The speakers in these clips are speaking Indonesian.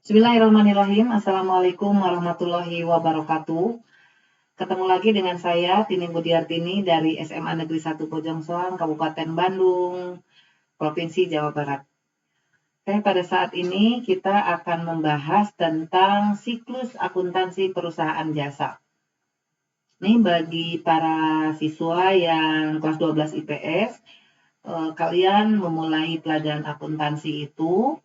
Bismillahirrahmanirrahim. Assalamualaikum warahmatullahi wabarakatuh. Ketemu lagi dengan saya, Tini Budiartini dari SMA Negeri 1 Bojong Soang, Kabupaten Bandung, Provinsi Jawa Barat. Oke, pada saat ini kita akan membahas tentang siklus akuntansi perusahaan jasa. Ini bagi para siswa yang kelas 12 IPS, kalian memulai pelajaran akuntansi itu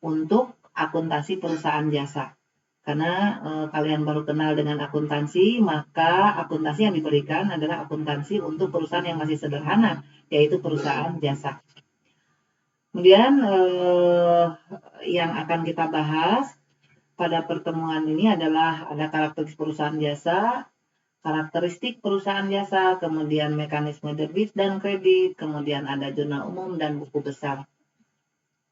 untuk akuntansi perusahaan jasa. Karena kalian baru kenal dengan akuntansi, maka akuntansi yang diberikan adalah akuntansi untuk perusahaan yang masih sederhana, yaitu perusahaan jasa. Kemudian yang akan kita bahas pada pertemuan ini adalah ada karakteristik perusahaan jasa, karakteristik perusahaan jasa, kemudian mekanisme debit dan kredit, kemudian ada jurnal umum dan buku besar.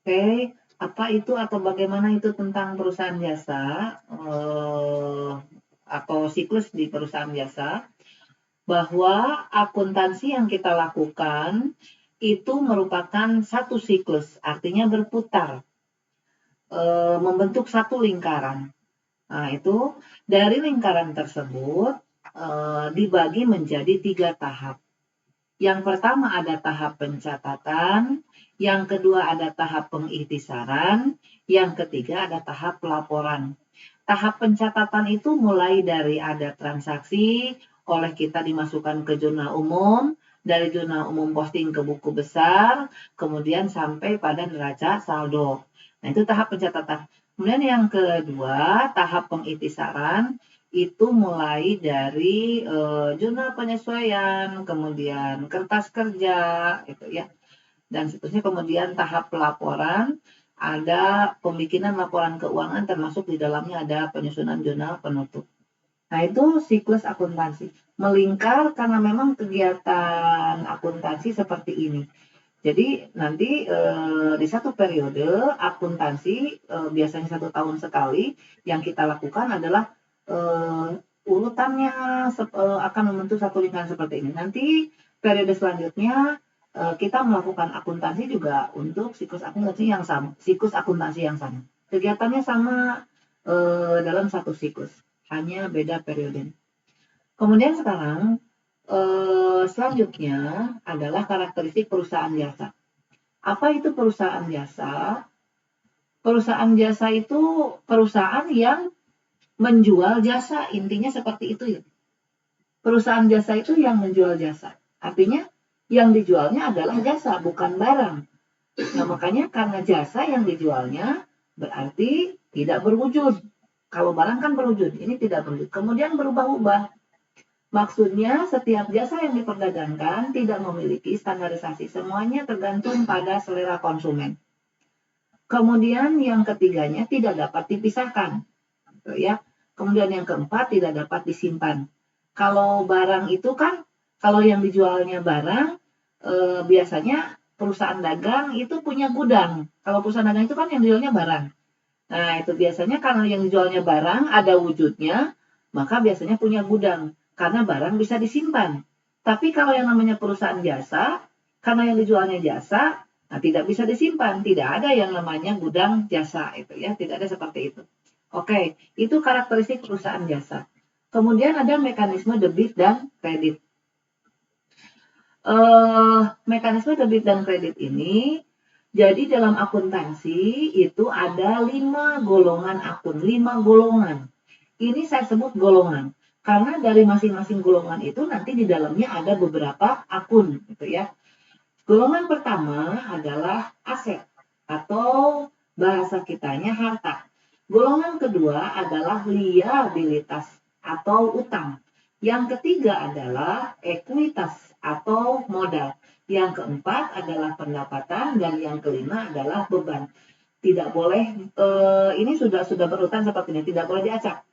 Oke, apa itu atau bagaimana itu tentang perusahaan jasa atau siklus di perusahaan jasa, bahwa akuntansi yang kita lakukan itu merupakan satu siklus, artinya berputar, membentuk satu lingkaran. Nah, itu dari lingkaran tersebut dibagi menjadi 3 tahap. Yang pertama ada tahap pencatatan, yang kedua ada tahap pengikhtisaran, yang ketiga ada tahap pelaporan. Tahap pencatatan itu mulai dari ada transaksi, oleh kita dimasukkan ke jurnal umum, dari jurnal umum posting ke buku besar, kemudian sampai pada neraca saldo. Nah, itu tahap pencatatan. Kemudian yang kedua, tahap pengikhtisaran, itu mulai dari jurnal penyesuaian, kemudian kertas kerja, gitu ya, dan seterusnya. Kemudian tahap pelaporan, ada pembikinan laporan keuangan, termasuk di dalamnya ada penyusunan jurnal penutup. Nah, itu siklus akuntansi. Melingkar karena memang kegiatan akuntansi seperti ini. Jadi nanti di satu periode akuntansi biasanya 1 tahun sekali, yang kita lakukan adalah urutannya akan membentuk satu lingkaran seperti ini. Nanti periode selanjutnya kita melakukan akuntansi juga untuk siklus akuntansi yang sama. Kegiatannya sama dalam satu siklus, hanya beda periode. Kemudian sekarang selanjutnya adalah karakteristik perusahaan jasa. Apa itu perusahaan jasa? Perusahaan jasa itu perusahaan yang menjual jasa, intinya seperti itu ya. Perusahaan jasa itu yang menjual jasa. Artinya yang dijualnya adalah jasa, bukan barang. Nah, makanya karena jasa yang dijualnya berarti tidak berwujud. Kalau barang kan berwujud, ini tidak berwujud. Kemudian berubah-ubah. Maksudnya setiap jasa yang diperdagangkan tidak memiliki standarisasi. Semuanya tergantung pada selera konsumen. Kemudian yang ketiganya tidak dapat dipisahkan. Gitu ya. Kemudian yang keempat tidak dapat disimpan. Kalau barang itu kan, kalau yang dijualnya barang, biasanya perusahaan dagang itu punya gudang. Kalau perusahaan dagang itu kan yang dijualnya barang. Nah, itu biasanya karena yang dijualnya barang ada wujudnya, maka biasanya punya gudang. Karena barang bisa disimpan. Tapi kalau yang namanya perusahaan jasa, karena yang dijualnya jasa, nah tidak bisa disimpan. Tidak ada yang namanya gudang jasa, itu ya, tidak ada seperti itu. Oke, itu karakteristik perusahaan jasa. Kemudian ada mekanisme debit dan kredit. Mekanisme debit dan kredit ini, jadi dalam akuntansi itu ada 5 golongan akun, 5 golongan. Ini saya sebut golongan, karena dari masing-masing golongan itu nanti di dalamnya ada beberapa akun, gitu ya. Golongan pertama adalah aset, atau bahasa kitanya harta. Golongan kedua adalah liabilitas, atau utang. Yang ketiga adalah ekuitas, atau modal. Yang keempat adalah pendapatan, dan yang kelima adalah beban. Tidak boleh, ini sudah berurutan seperti ini, tidak boleh diacak.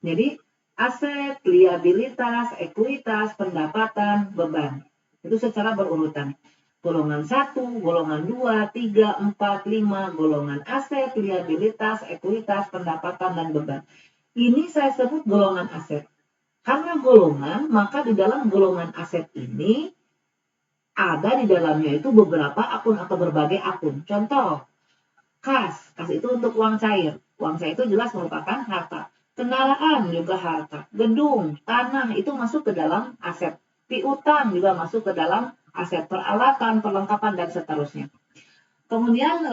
Jadi aset, liabilitas, ekuitas, pendapatan, beban. Itu secara berurutan. Golongan 1, golongan 2, 3, 4, 5, golongan aset, liabilitas, ekuitas, pendapatan, dan beban. Ini saya sebut golongan aset. Karena golongan, maka di dalam golongan aset ini ada di dalamnya itu beberapa akun atau berbagai akun. Contoh, Kas itu untuk uang cair. Uang cair itu jelas merupakan harta. Kendaraan juga harta. Gedung, tanah itu masuk ke dalam aset. Piutang juga masuk ke dalam aset. Peralatan, perlengkapan, dan seterusnya. Kemudian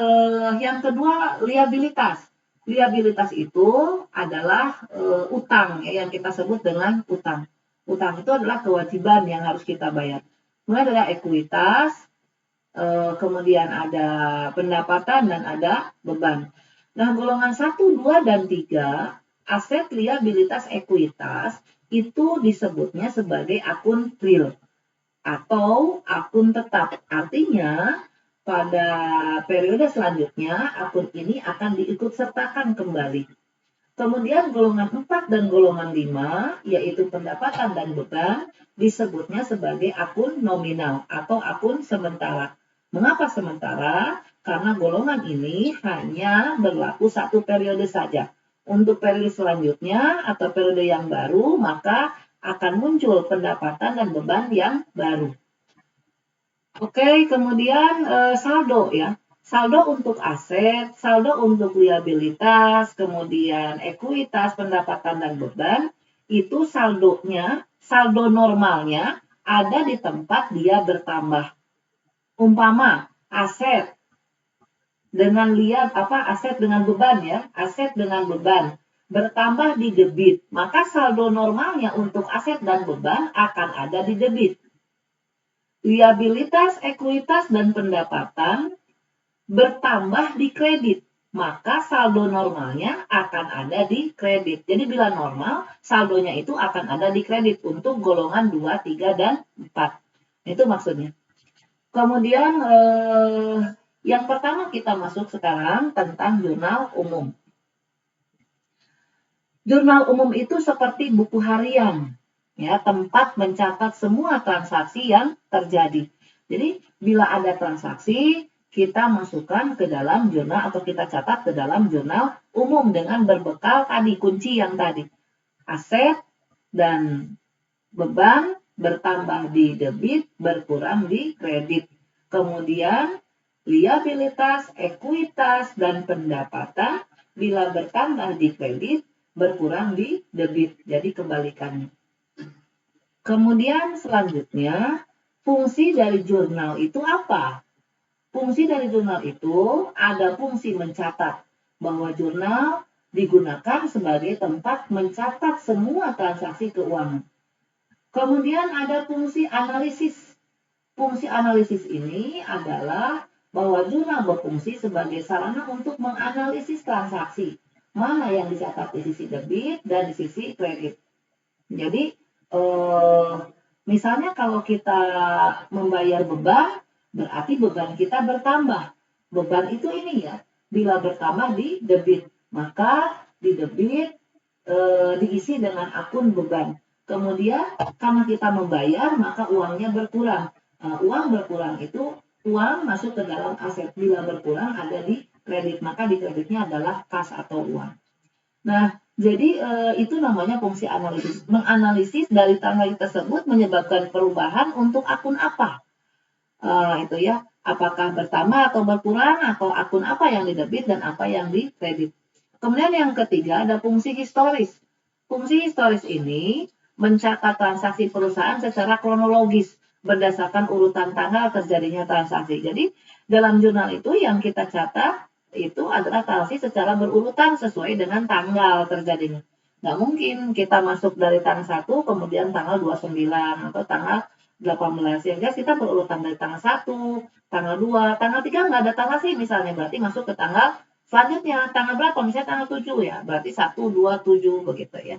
yang kedua, liabilitas. Liabilitas itu adalah utang ya, yang kita sebut dengan utang. Utang itu adalah kewajiban yang harus kita bayar. Kemudian ada ekuitas, kemudian ada pendapatan, dan ada beban. Nah, golongan 1, 2, dan 3, aset, liabilitas, ekuitas, itu disebutnya sebagai akun real atau akun tetap. Artinya, pada periode selanjutnya, akun ini akan diikutsertakan kembali. Kemudian golongan 4 dan golongan 5, yaitu pendapatan dan beban, disebutnya sebagai akun nominal atau akun sementara. Mengapa sementara? Karena golongan ini hanya berlaku 1 periode saja. Untuk periode selanjutnya atau periode yang baru, maka akan muncul pendapatan dan beban yang baru. Oke, kemudian saldo ya. Saldo untuk aset, saldo untuk liabilitas, kemudian ekuitas, pendapatan, dan beban, itu saldonya, saldo normalnya ada di tempat dia bertambah. Umpama aset dengan aset dengan beban ya, aset dengan beban bertambah di debit, maka saldo normalnya untuk aset dan beban akan ada di debit. Liabilitas, ekuitas, dan pendapatan bertambah di kredit, maka saldo normalnya akan ada di kredit. Jadi bila normal, saldonya itu akan ada di kredit untuk golongan 2, 3, dan 4. Itu maksudnya. Kemudian yang pertama kita masuk sekarang tentang jurnal umum. Jurnal umum itu seperti buku harian, ya, tempat mencatat semua transaksi yang terjadi. Jadi bila ada transaksi, kita masukkan ke dalam jurnal atau kita catat ke dalam jurnal umum dengan berbekal tadi kunci yang tadi. Aset dan beban bertambah di debit, berkurang di kredit. Kemudian liabilitas, ekuitas, dan pendapatan bila bertambah di kredit, berkurang di debit. Jadi kebalikannya. Kemudian selanjutnya, fungsi dari jurnal itu apa? Fungsi dari jurnal itu ada fungsi mencatat, bahwa jurnal digunakan sebagai tempat mencatat semua transaksi keuangan. Kemudian ada fungsi analisis. Fungsi analisis ini adalah bahwa jurnal berfungsi sebagai sarana untuk menganalisis transaksi, mana yang dicatat di sisi debit dan di sisi kredit. Jadi, misalnya kalau kita membayar beban, berarti beban kita bertambah. Beban itu ini ya, bila bertambah di debit, maka di debit diisi dengan akun beban. Kemudian karena kita membayar, maka uangnya berkurang. Uang berkurang itu uang masuk ke dalam aset. Bila berkurang ada di kredit, maka di kreditnya adalah kas atau uang. Nah, jadi itu namanya fungsi analisis. Menganalisis dari tanggal tersebut menyebabkan perubahan untuk akun apa. Itu ya, apakah bertambah atau berkurang, atau akun apa yang di debit dan apa yang di kredit. Kemudian yang ketiga ada fungsi historis. Fungsi historis ini mencatat transaksi perusahaan secara kronologis berdasarkan urutan tanggal terjadinya transaksi. Jadi dalam jurnal itu yang kita catat itu adalah transaksi secara berurutan sesuai dengan tanggal terjadinya. Nggak mungkin kita masuk dari tanggal 1 kemudian tanggal 29 atau tanggal 18. Yang jelas kita berurutan dari tanggal 1, tanggal 2, tanggal 3 nggak ada tanggal sih misalnya, berarti masuk ke tanggal selanjutnya, tanggal berapa? Misalnya tanggal 7 ya, berarti 1, 2, 7 begitu ya.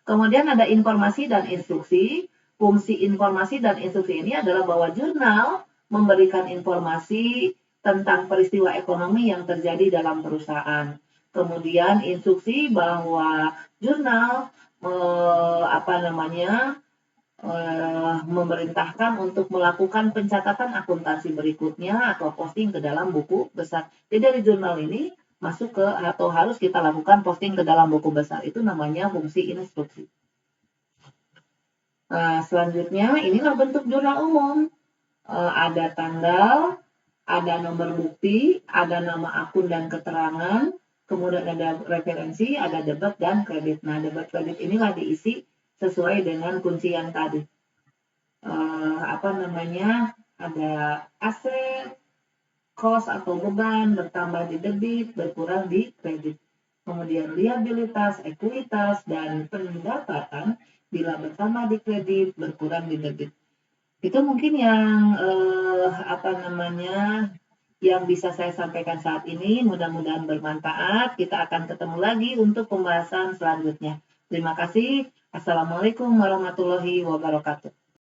Kemudian ada informasi dan instruksi. Fungsi informasi dan instruksi ini adalah bahwa jurnal memberikan informasi tentang peristiwa ekonomi yang terjadi dalam perusahaan. Kemudian instruksi bahwa jurnal memerintahkan untuk melakukan pencatatan akuntansi berikutnya atau posting ke dalam buku besar. Jadi dari jurnal ini masuk ke atau harus kita lakukan posting ke dalam buku besar, itu namanya fungsi instruksi. Nah, selanjutnya inilah bentuk jurnal umum. Ada tanggal, ada nomor bukti, ada nama akun dan keterangan, kemudian ada referensi, ada debit dan kredit. Nah, debit kredit inilah diisi sesuai dengan kunci yang tadi. Ada aset, cost atau beban bertambah di debit, berkurang di kredit. Kemudian liabilitas, ekuitas, dan pendapatan bila bersama di kredit, berkurang di debit. Itu mungkin yang bisa saya sampaikan saat ini. Mudah-mudahan bermanfaat. Kita akan ketemu lagi untuk pembahasan selanjutnya. Terima kasih. Assalamualaikum warahmatullahi wabarakatuh.